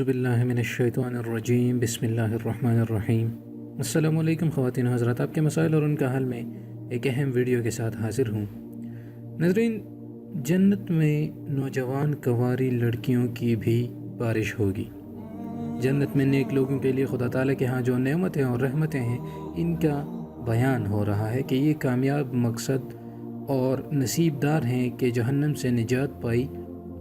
اعوذ باللہ من الشیطان الرجیم بسم اللہ الرحمن الرحیم۔ السلام علیکم خواتین و حضرات، آپ کے مسائل اور ان کا حل میں ایک اہم ویڈیو کے ساتھ حاضر ہوں۔ ناظرین، جنت میں نوجوان کنواری لڑکیوں کی بھی بارش ہوگی۔ جنت میں نیک لوگوں کے لیے خدا تعالیٰ کے ہاں جو نعمتیں اور رحمتیں ہیں، ان کا بیان ہو رہا ہے کہ یہ کامیاب مقصد اور نصیب دار ہیں کہ جہنم سے نجات پائی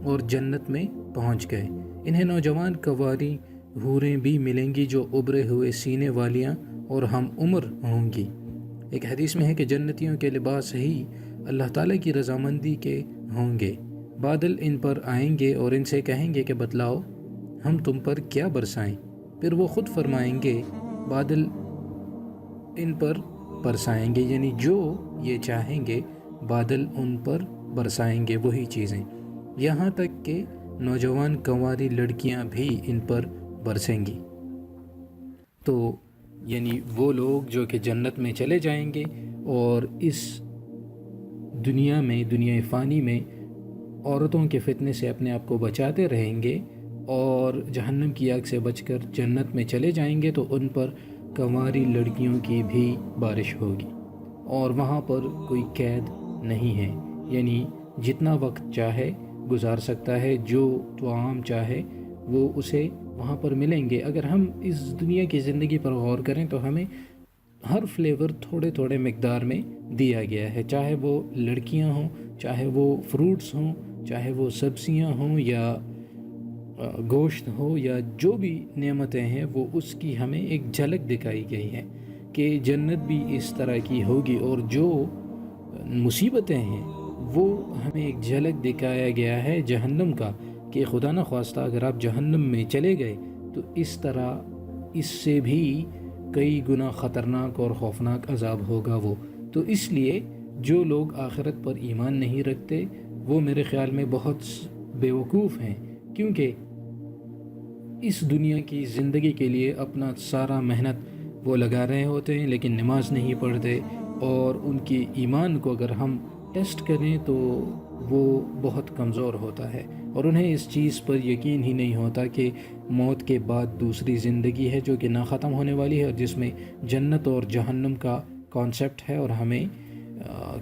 اور جنت میں پہنچ گئے۔ انہیں نوجوان کنواری حوریں بھی ملیں گی جو ابھرے ہوئے سینے والیاں اور ہم عمر ہوں گی۔ ایک حدیث میں ہے کہ جنتیوں کے لباس ہی اللہ تعالیٰ کی رضامندی کے ہوں گے۔ بادل ان پر آئیں گے اور ان سے کہیں گے کہ بتلاؤ ہم تم پر کیا برسائیں، پھر وہ خود فرمائیں گے بادل ان پر برسائیں گے، یعنی جو یہ چاہیں گے بادل ان پر برسائیں گے وہی چیزیں، یہاں تک کہ نوجوان کنواری لڑکیاں بھی ان پر برسیں گی۔ تو یعنی وہ لوگ جو کہ جنت میں چلے جائیں گے اور اس دنیا میں، دنیا فانی میں عورتوں کے فتنے سے اپنے آپ کو بچاتے رہیں گے اور جہنم کی آگ سے بچ کر جنت میں چلے جائیں گے، تو ان پر کنواری لڑکیوں کی بھی بارش ہوگی اور وہاں پر کوئی قید نہیں ہے، یعنی جتنا وقت چاہے گزار سکتا ہے، جو طعام چاہے وہ اسے وہاں پر ملیں گے۔ اگر ہم اس دنیا کی زندگی پر غور کریں تو ہمیں ہر فلیور تھوڑے تھوڑے مقدار میں دیا گیا ہے، چاہے وہ لڑکیاں ہوں، چاہے وہ فروٹس ہوں، چاہے وہ سبزیاں ہوں یا گوشت ہو، یا جو بھی نعمتیں ہیں وہ اس کی ہمیں ایک جھلک دکھائی گئی ہے کہ جنت بھی اس طرح کی ہوگی، اور جو مصیبتیں ہیں وہ ہمیں ایک جھلک دکھایا گیا ہے جہنم کا کہ خدا نخواستہ اگر آپ جہنم میں چلے گئے تو اس طرح اس سے بھی کئی گنا خطرناک اور خوفناک عذاب ہوگا وہ۔ تو اس لیے جو لوگ آخرت پر ایمان نہیں رکھتے وہ میرے خیال میں بہت بیوقوف ہیں، کیونکہ اس دنیا کی زندگی کے لیے اپنا سارا محنت وہ لگا رہے ہوتے ہیں لیکن نماز نہیں پڑھتے، اور ان کی ایمان کو اگر ہم ٹیسٹ کریں تو وہ بہت کمزور ہوتا ہے، اور انہیں اس چیز پر یقین ہی نہیں ہوتا کہ موت کے بعد دوسری زندگی ہے جو کہ نہ ختم ہونے والی ہے، اور جس میں جنت اور جہنم کا کانسیپٹ ہے، اور ہمیں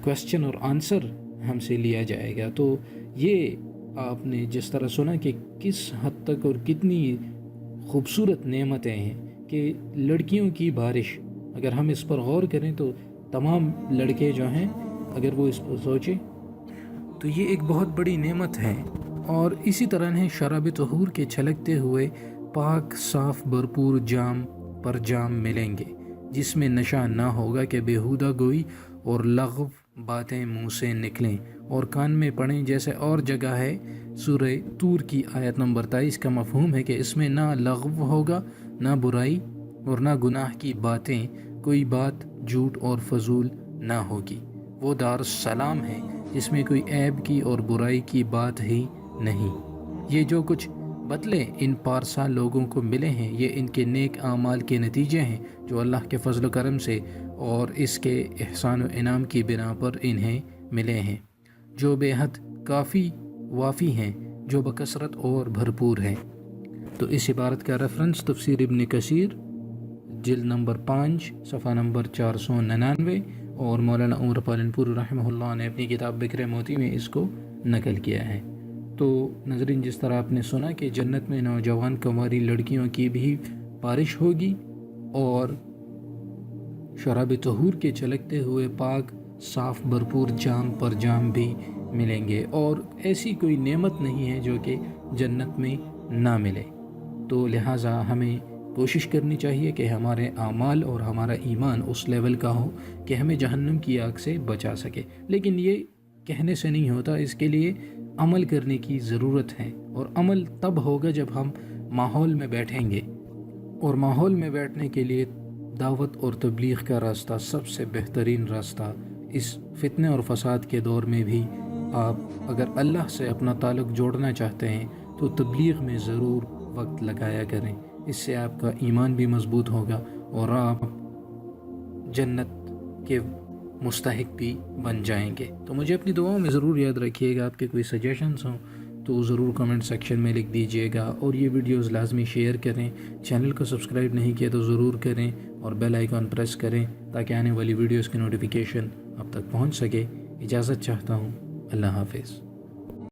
کویسچن اور آنسر ہم سے لیا جائے گا۔ تو یہ آپ نے جس طرح سنا کہ کس حد تک اور کتنی خوبصورت نعمتیں ہیں کہ لڑکیوں کی بارش، اگر ہم اس پر غور کریں تو تمام لڑکے جو ہیں اگر وہ اس پر سوچیں تو یہ ایک بہت بڑی نعمت ہے۔ اور اسی طرح انہیں شراب طہور کے چھلکتے ہوئے پاک صاف بھرپور جام پر جام ملیں گے، جس میں نشہ نہ ہوگا کہ بیہودہ گوئی اور لغو باتیں منہ سے نکلیں اور کان میں پڑیں، جیسے اور جگہ ہے سورہ طور کی آیت نمبر 23 کا مفہوم ہے کہ اس میں نہ لغو ہوگا، نہ برائی اور نہ گناہ کی باتیں، کوئی بات جھوٹ اور فضول نہ ہوگی۔ وہ دار السلام ہے جس میں کوئی عیب کی اور برائی کی بات ہی نہیں۔ یہ جو کچھ بدلے ان پارسا لوگوں کو ملے ہیں یہ ان کے نیک اعمال کے نتیجے ہیں جو اللہ کے فضل و کرم سے اور اس کے احسان و انعام کی بنا پر انہیں ملے ہیں، جو بے حد کافی وافی ہیں، جو بکثرت اور بھرپور ہیں۔ تو اس عبارت کا ریفرنس تفسیر ابن کثیر جلد نمبر 5 صفحہ نمبر 499 اور مولانا عمر پالنپور رحمہ اللہ نے اپنی کتاب بکر موتی میں اس کو نقل کیا ہے۔ تو ناظرین، جس طرح آپ نے سنا کہ جنت میں نوجوان کنواری لڑکیوں کی بھی بارش ہوگی اور شراب طہور کے چھلکتے ہوئے پاک صاف بھرپور جام پر جام بھی ملیں گے، اور ایسی کوئی نعمت نہیں ہے جو کہ جنت میں نہ ملے۔ تو لہٰذا ہمیں کوشش کرنی چاہیے کہ ہمارے اعمال اور ہمارا ایمان اس لیول کا ہو کہ ہمیں جہنم کی آگ سے بچا سکے، لیکن یہ کہنے سے نہیں ہوتا، اس کے لیے عمل کرنے کی ضرورت ہے، اور عمل تب ہوگا جب ہم ماحول میں بیٹھیں گے، اور ماحول میں بیٹھنے کے لیے دعوت اور تبلیغ کا راستہ سب سے بہترین راستہ۔ اس فتنے اور فساد کے دور میں بھی آپ اگر اللہ سے اپنا تعلق جوڑنا چاہتے ہیں تو تبلیغ میں ضرور وقت لگایا کریں، اس سے آپ کا ایمان بھی مضبوط ہوگا اور آپ جنت کے مستحق بھی بن جائیں گے۔ تو مجھے اپنی دعاؤں میں ضرور یاد رکھیے گا۔ آپ کے کوئی سجیشنز ہوں تو ضرور کمنٹ سیکشن میں لکھ دیجیے گا، اور یہ ویڈیوز لازمی شیئر کریں۔ چینل کو سبسکرائب نہیں کیا تو ضرور کریں اور بیل آئیکن پریس کریں تاکہ آنے والی ویڈیوز کی نوٹیفیکیشن اب تک پہنچ سکے۔ اجازت چاہتا ہوں، اللہ حافظ۔